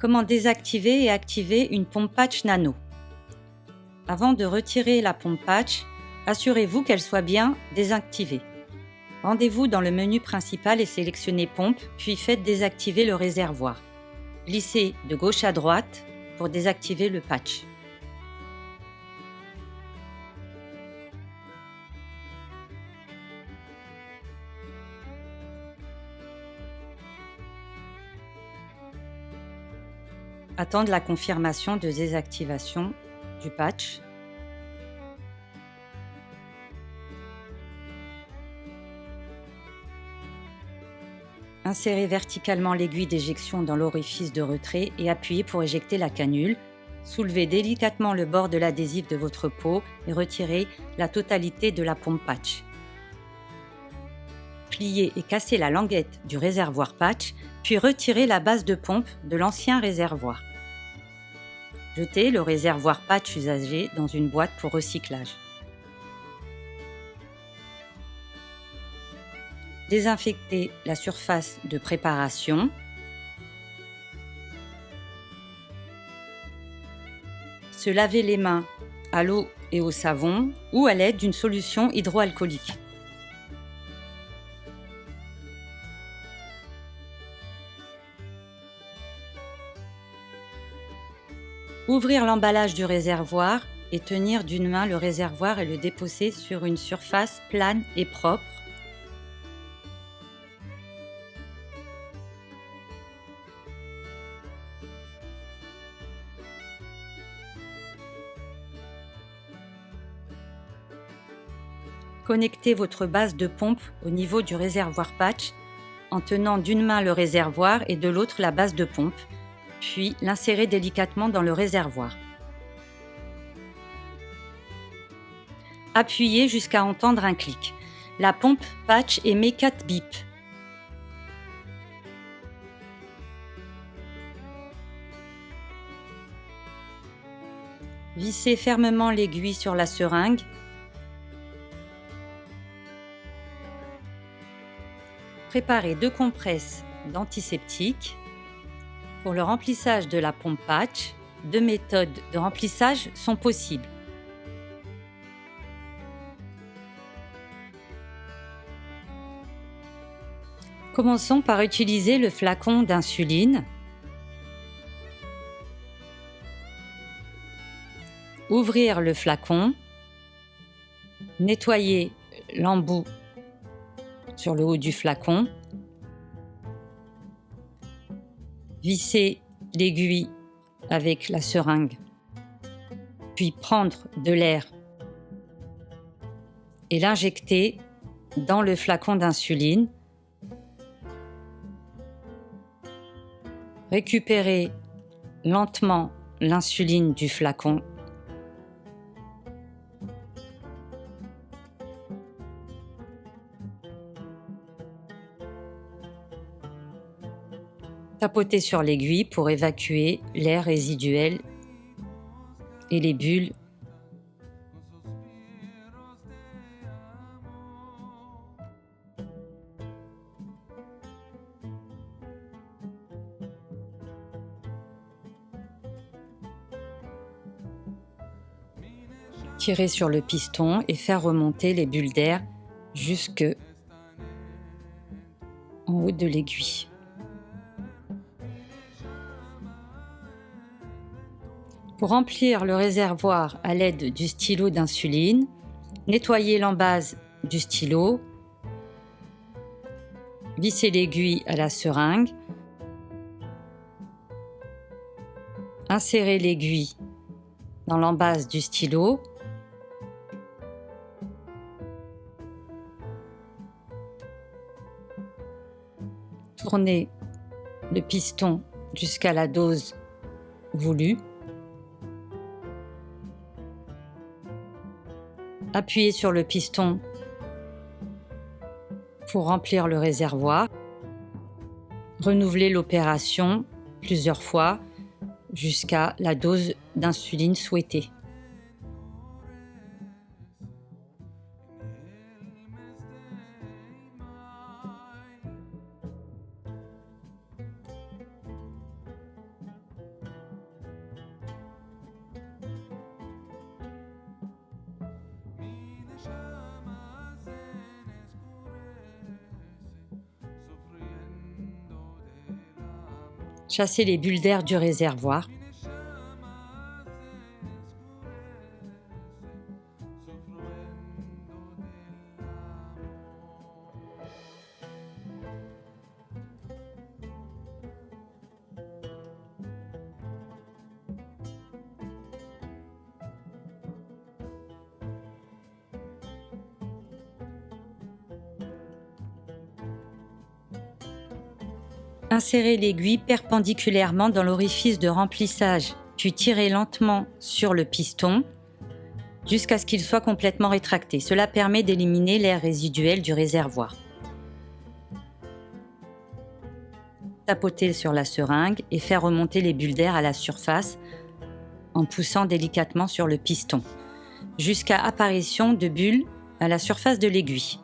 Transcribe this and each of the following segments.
Comment désactiver et activer une pompe patch nano? Avant de retirer la pompe patch, assurez-vous qu'elle soit bien désactivée. Rendez-vous dans le menu principal et sélectionnez Pompe, puis faites désactiver le réservoir. Glissez de gauche à droite pour désactiver le patch. Attendre la confirmation de désactivation du patch. Insérez verticalement l'aiguille d'éjection dans l'orifice de retrait et appuyez pour éjecter la canule. Soulevez délicatement le bord de l'adhésif de votre pot et retirez la totalité de la pompe patch. Pliez et cassez la languette du réservoir patch, puis retirez la base de pompe de l'ancien réservoir. Jetez le réservoir patch usagé dans une boîte pour recyclage. Désinfectez la surface de préparation. Se laver les mains à l'eau et au savon ou à l'aide d'une solution hydroalcoolique. Ouvrir l'emballage du réservoir et tenir d'une main le réservoir et le déposer sur une surface plane et propre. Connectez votre base de pompe au niveau du réservoir patch en tenant d'une main le réservoir et de l'autre la base de pompe, puis l'insérez délicatement dans le réservoir. Appuyez jusqu'à entendre un clic. La pompe patch émet 4 bips. Vissez fermement l'aiguille sur la seringue. Préparez 2 compresses d'antiseptique. Pour le remplissage de la pompe patch, 2 méthodes de remplissage sont possibles. Commençons par utiliser le flacon d'insuline. Ouvrir le flacon. Nettoyer l'embout sur le haut du flacon. Visser l'aiguille avec la seringue, puis prendre de l'air et l'injecter dans le flacon d'insuline. Récupérer lentement l'insuline du flacon. Tapotez sur l'aiguille pour évacuer l'air résiduel et les bulles. Tirez sur le piston et faire remonter les bulles d'air jusque en haut de l'aiguille. Pour remplir le réservoir à l'aide du stylo d'insuline, nettoyez l'embase du stylo, vissez l'aiguille à la seringue, insérez l'aiguille dans l'embase du stylo, tournez le piston jusqu'à la dose voulue. Appuyez sur le piston pour remplir le réservoir. Renouvelez l'opération plusieurs fois jusqu'à la dose d'insuline souhaitée. Chassez les bulles d'air du réservoir. Insérez l'aiguille perpendiculairement dans l'orifice de remplissage, puis tirez lentement sur le piston jusqu'à ce qu'il soit complètement rétracté. Cela permet d'éliminer l'air résiduel du réservoir. Tapotez sur la seringue et faire remonter les bulles d'air à la surface en poussant délicatement sur le piston, jusqu'à apparition de bulles à la surface de l'aiguille.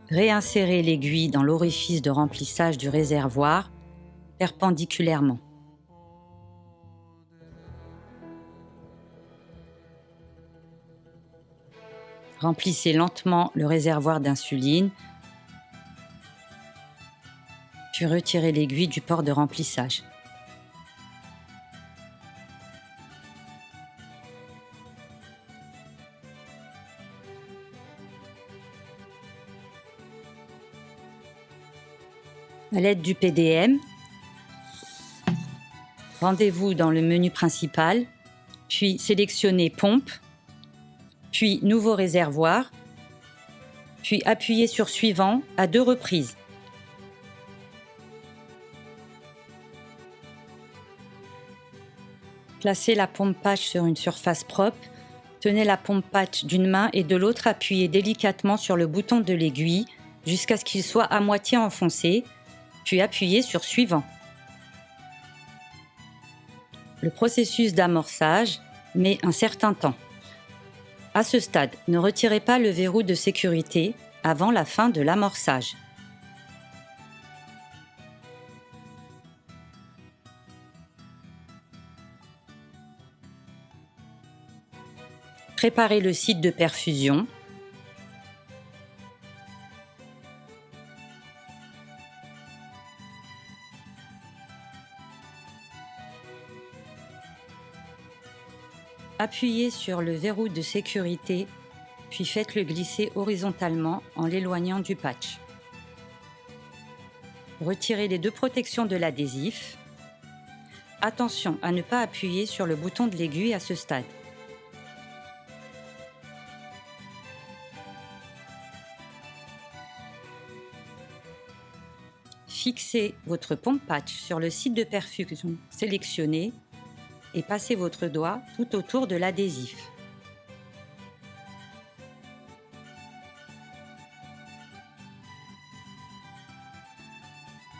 Réinsérez l'aiguille dans l'orifice de remplissage du réservoir perpendiculairement. Remplissez lentement le réservoir d'insuline, puis retirez l'aiguille du port de remplissage. À l'aide du PDM, rendez-vous dans le menu principal, puis sélectionnez Pompe, puis Nouveau réservoir, puis appuyez sur Suivant à 2 reprises. Placez la pompe patch sur une surface propre, tenez la pompe patch d'une main et de l'autre appuyez délicatement sur le bouton de l'aiguille jusqu'à ce qu'il soit à moitié enfoncé, puis appuyez sur Suivant. Le processus d'amorçage met un certain temps. À ce stade, ne retirez pas le verrou de sécurité avant la fin de l'amorçage. Préparez le site de perfusion. Appuyez sur le verrou de sécurité, puis faites-le glisser horizontalement en l'éloignant du patch. Retirez les 2 protections de l'adhésif. Attention à ne pas appuyer sur le bouton de l'aiguille à ce stade. Fixez votre pompe patch sur le site de perfusion sélectionné et passez votre doigt tout autour de l'adhésif.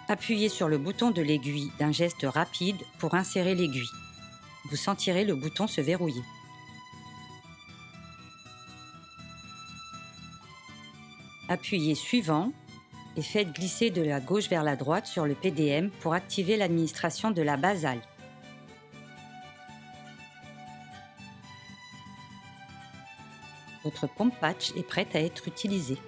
Appuyez sur le bouton de l'aiguille d'un geste rapide pour insérer l'aiguille. Vous sentirez le bouton se verrouiller. Appuyez Suivant et faites glisser de la gauche vers la droite sur le PDM pour activer l'administration de la basale. Votre pompe patch est prête à être utilisée.